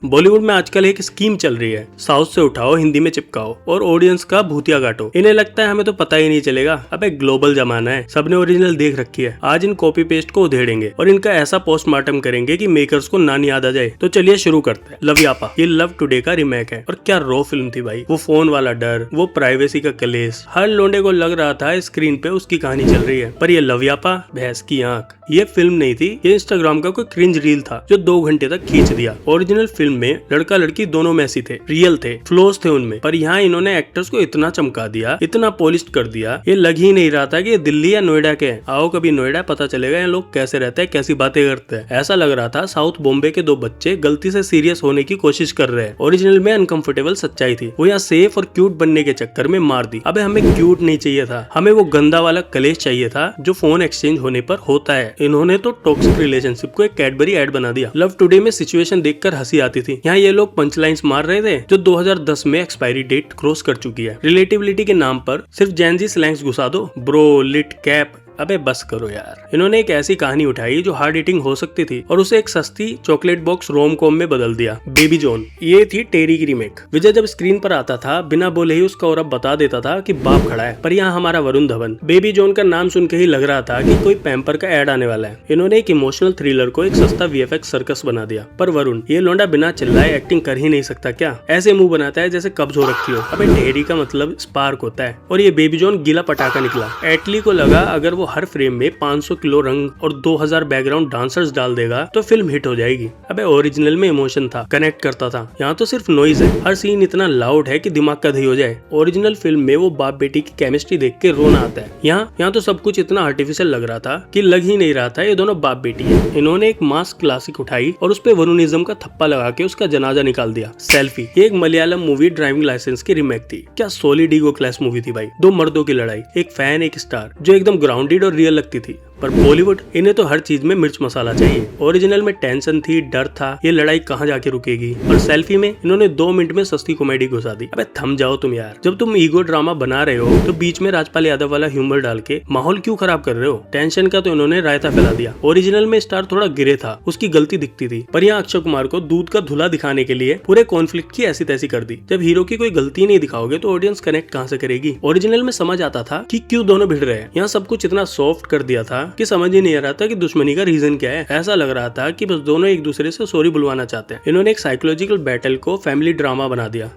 बॉलीवुड में आजकल एक स्कीम चल रही है, साउथ से उठाओ हिंदी में चिपकाओ और ऑडियंस का भूतिया काटो। इन्हें लगता है हमें तो पता ही नहीं चलेगा। अबे ग्लोबल जमाना है, सबने ओरिजिनल देख रखी है। आज इन कॉपी पेस्ट को उधेड़ेंगे और इनका ऐसा पोस्टमार्टम करेंगे कि मेकर्स को नानी याद आ जाए। तो चलिए शुरू करते हैं। लवयापा ये लव टुडे का रिमेक है और क्या रो फिल्म थी भाई। वो फोन वाला डर, वो प्राइवेसी का कलेश, हर लोंडे को लग रहा था स्क्रीन पे उसकी कहानी चल रही है। पर ये लवयापा भैंस की आंख, ये फिल्म नहीं थी, ये इंस्टाग्राम का कोई क्रिंज रील था जो 2 घंटे तक खींच दिया। ओरिजिनल फिल्म में लड़का लड़की दोनों मैसी थे, रियल थे, फ्लोस थे उनमें। पर यहाँ इन्होंने एक्टर्स को इतना चमका दिया, इतना पॉलिश्ड कर दिया, ये लग ही नहीं रहा था कि ये दिल्ली या नोएडा के हैं। आओ कभी नोएडा, पता चलेगा ये लोग कैसे रहते हैं, कैसी बातें करते हैं। ऐसा लग रहा था साउथ बॉम्बे के 2 बच्चे गलती से सीरियस होने की कोशिश कर रहे हैं। ओरिजिनल में अनकंफर्टेबल सच्चाई थी, वो यहाँ सेफ और क्यूट बनने के चक्कर में मार दी। अबे हमें क्यूट नहीं चाहिए था, हमें वो गंदा वाला कलेश चाहिए था जो फोन एक्सचेंज होने पर होता है। इन्होंने तो टॉक्सिक रिलेशनशिप को एक कैडबरी ऐड बना दिया। लव टुडे में सिचुएशन देखकर हंसी आती थी, यहाँ ये लोग पंचलाइंस मार रहे थे जो 2010 में एक्सपायरी डेट क्रॉस कर चुकी है। रिलेटिविलिटी के नाम पर सिर्फ जेनजी स्लैंग्स घुसा दो, ब्रो, लिट, कैप। अबे बस करो यार। इन्होंने एक ऐसी कहानी उठाई जो हार्ड ईटिंग हो सकती थी और उसे एक सस्ती चॉकलेट बॉक्स रोम कॉम में बदल दिया। बेबी जॉन ये थी टेरी की रीमेक। विजय जब स्क्रीन पर आता था बिना बोले ही उसका और अब बता देता था कि बाप खड़ा है। पर यहाँ हमारा वरुण धवन। बेबी जॉन का नाम सुन के ही लग रहा था कि कोई पैम्पर का एड आने वाला है। इन्होंने एक इमोशनल थ्रिलर को एक सस्ता वीएफएक्स सर्कस बना दिया। पर वरुण ये लोंडा बिना चिल्लाए एक्टिंग कर ही नहीं सकता क्या? ऐसे मुंह बनाता है जैसे कब्ज हो रखी हो। अबे टेरी का मतलब स्पार्क होता है और ये बेबी जॉन गीला पटाखा निकला। एटली को लगा अगर वो हर फ्रेम में 500 किलो रंग और 2000 बैकग्राउंड डांसर्स डाल देगा तो फिल्म हिट हो जाएगी। अबे ओरिजिनल में इमोशन था, कनेक्ट करता था। यहाँ तो सिर्फ नॉइज है, हर सीन इतना लाउड है कि दिमाग का दही हो जाए। ओरिजिनल फिल्म में वो बाप बेटी की केमिस्ट्री देख के रोना आता है। यहाँ तो सब कुछ इतना आर्टिफिशियल लग रहा था कि लग ही नहीं रहा था ये दोनों बाप बेटी है। इन्होंने एक मास क्लासिक उठाई और उस पे वरुणिज्म का थप्पा लगा के उसका जनाजा निकाल दिया। सेल्फी ये एक मलयालम मूवी ड्राइविंग लाइसेंस की रिमेक थी। क्या सॉलिड ईगो क्लैश मूवी थी भाई। 2 मर्दों की लड़ाई, एक फैन एक स्टार, जो एकदम ग्राउंडेड और रियल लगती थी। पर बॉलीवुड इन्हें तो हर चीज में मिर्च मसाला चाहिए। ओरिजिनल में टेंशन थी, डर था, ये लड़ाई कहाँ जाके रुकेगी। और सेल्फी में इन्होंने 2 मिनट में सस्ती कॉमेडी घुसा दी। अबे थम जाओ तुम यार। जब तुम ईगो ड्रामा बना रहे हो तो बीच में राजपाल यादव वाला ह्यूमर डाल के माहौल क्यों खराब कर रहे हो? टेंशन का तो इन्होंने रायता फैला दिया। ओरिजिनल में स्टार थोड़ा गिरे था, उसकी गलती दिखती थी। पर यहाँ अक्षय कुमार को दूध का धुला दिखाने के लिए पूरे कॉन्फ्लिक्ट की ऐसी तैसी कर दी। जब हीरो की कोई गलती नहीं दिखाओगे तो ऑडियंस कनेक्ट कहाँ से करेगी? ओरिजिनल में समझ आता था कि क्यों दोनों भिड़ रहे हैं। यहाँ सब कुछ इतना सॉफ्ट कर दिया था कि समझ ही नहीं आ रहा था कि दुश्मनी का रीजन क्या है। ऐसा लग रहा था कि बस दोनों एक दूसरे से सॉरी बुलवाना चाहते हैं। इन्होंने एक साइकोलॉजिकल बैटल को फैमिली ड्रामा बना दिया।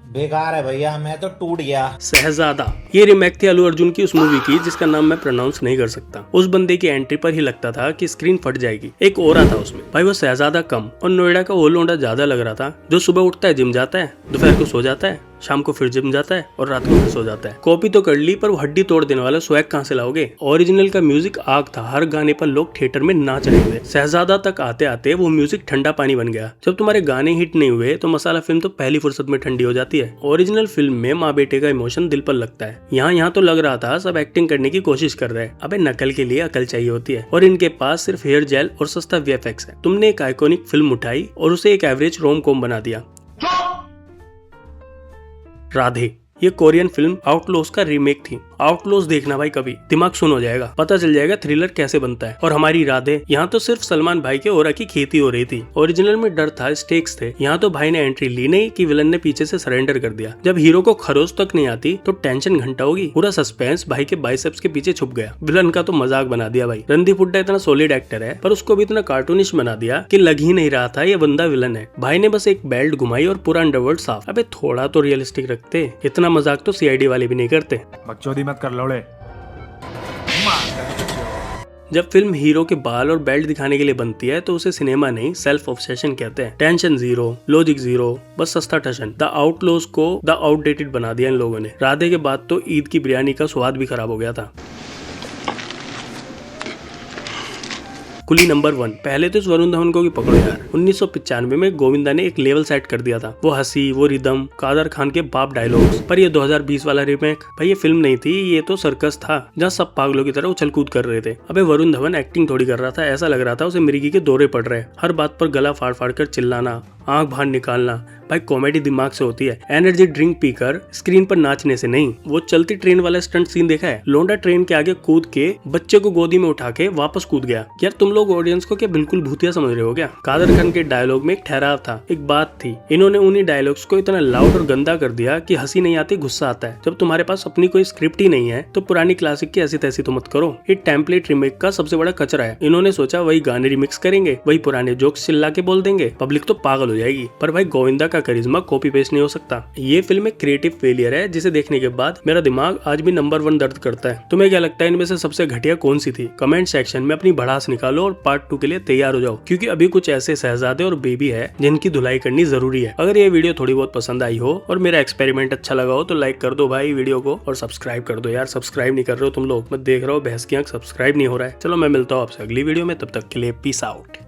बेकार है भैया, मैं तो टूट गया। शहजादा ये रिमेक थी अर्जुन अर्जुन की उस मूवी की जिसका नाम मैं प्रोनाउंस नहीं कर सकता। उस बंदे की एंट्री पर ही लगता था कि स्क्रीन फट जाएगी। एक ओरा था उसमें भाई, वो शहजादा कम और नोएडा का वो लोंडा ज्यादा लग रहा था, जो सुबह उठता है जिम जाता है, दोपहर को सो जाता है, शाम को फिर जिम जाता है और रात को फिर सो जाता है। कॉपी तो कर ली पर वो हड्डी तोड़ देने वाला स्वैग कहाँ से लाओगे? ओरिजिनल का म्यूजिक आग था, हर गाने पर लोग थिएटर में नाच रहे थे। शहजादा तक आते आते वो म्यूजिक ठंडा पानी बन गया। जब तुम्हारे गाने हिट नहीं हुए तो मसाला फिल्म तो पहली फुर्सत में ठंडी हो जाती है। ओरिजिनल फिल्म में माँ बेटे का इमोशन दिल पर लगता है। यहाँ तो लग रहा था सब एक्टिंग करने की कोशिश कर रहे हैं। अबे नकल के लिए अकल चाहिए होती है और इनके पास सिर्फ हेयर जेल और सस्ता वीएफएक्स है। तुमने एक आइकॉनिक फिल्म उठाई और उसे एक एवरेज रोम कॉम बना दिया। राधे ये कोरियन फिल्म आउटलॉस का रीमेक थी। आउटलॉस देखना भाई कभी, दिमाग सुन हो जाएगा, पता चल जाएगा थ्रिलर कैसे बनता है। और हमारी राधे, यहाँ तो सिर्फ सलमान भाई के ओरा की खेती हो रही थी। ओरिजिनल में डर था, स्टेक्स थे। यहाँ तो भाई ने एंट्री ली नहीं कि विलन ने पीछे से सरेंडर कर दिया। जब हीरो को खरोच तक नहीं आती तो टेंशन घंटा होगी। पूरा सस्पेंस भाई के बाइसेप्स के पीछे छुप गया। विलन का तो मजाक बना दिया भाई। रणदीप हुड्डा इतना सॉलिड एक्टर है पर उसको भी इतना कार्टूनिश बना दिया कि लग ही नहीं रहा था ये बंदा विलन है। भाई ने बस एक बेल्ट घुमाई और पूरा अंडरवर्ल्ड साफ। अबे थोड़ा तो रियलिस्टिक रखते, इतना मजाक तो सीआईडी वाले भी नहीं करते। बकचोदी मत कर लौड़े। जब फिल्म हीरो के बाल और बेल्ट दिखाने के लिए बनती है तो उसे सिनेमा नहीं सेल्फ ऑब्सेशन कहते हैं। टेंशन जीरो, लॉजिक जीरो, बस सस्ता टशन। द आउटलॉस को द आउटडेटेड बना दिया इन लोगों ने। राधे के बाद तो ईद की बिरयानी का स्वाद भी खराब हो गया था। कुली नंबर 1। पहले तो इस वरुण धवन को भी पकड़ो यार। 1995 में गोविंदा ने एक लेवल सेट कर दिया था। वो हंसी, वो रिदम, कादर खान के बाप डायलॉग्स। पर ये 2020 वाला रीमेक भाई, ये फिल्म नहीं थी, ये तो सर्कस था जहाँ सब पागलों की तरह उछल कूद कर रहे थे। अबे वरुण धवन एक्टिंग थोड़ी कर रहा था, ऐसा लग रहा था उसे मिर्गी के दौरे पड़ रहे। हर बात पर गला फाड़ फाड़ कर चिल्लाना आंख बाहर निकालना भाई कॉमेडी दिमाग से होती है, एनर्जी ड्रिंक पीकर स्क्रीन पर नाचने से नहीं। वो चलती ट्रेन वाला स्टंट सीन देखा है, लोंडा ट्रेन के आगे कूद के बच्चे को गोदी में उठा के वापस कूद गया। यार तुम लोग ऑडियंस को क्या बिल्कुल भूतिया समझ रहे हो क्या? कादर खान के डायलॉग में एक ठहराव था, एक बात थी। इन्होंने उन्हीं डायलॉग्स को इतना लाउड और गंदा कर दिया कि हंसी नहीं आती, गुस्सा आता है। जब तुम्हारे पास अपनी कोई स्क्रिप्ट ही नहीं है तो पुरानी क्लासिक की ऐसी तैसी तो मत करो। ये टेम्पलेट रिमेक का सबसे बड़ा कचरा है। इन्होंने सोचा वही गाने रिमिक्स करेंगे, वही पुराने जोक्स चिल्ला के बोल देंगे, पब्लिक तो पागल हो जाएगी। पर भाई गोविंदा का करिश्मा कॉपी पेस्ट नहीं हो सकता। ये फिल्म एक क्रिएटिव फेलियर है जिसे देखने के बाद मेरा दिमाग आज भी नंबर 1 दर्द करता है। तुम्हें क्या लगता है इनमें से सबसे घटिया कौन सी थी? कमेंट सेक्शन में अपनी भड़ास निकालो और पार्ट 2 के लिए तैयार हो जाओ, क्योंकि अभी कुछ ऐसे शहजादे और बेबी है जिनकी धुलाई करनी जरूरी है। अगर ये वीडियो थोड़ी बहुत पसंद आई हो और मेरा एक्सपेरिमेंट अच्छा लगा हो तो लाइक कर दो भाई वीडियो को, और सब्सक्राइब कर दो यार। सब्सक्राइब नहीं कर रहे हो तुम लोग, मैं देख रहा हूँ भैंस की आंख सब्सक्राइब नहीं हो रहा है। चलो मैं मिलता हूँ आपसे अगली वीडियो में, तब तक के लिए पीस आउट।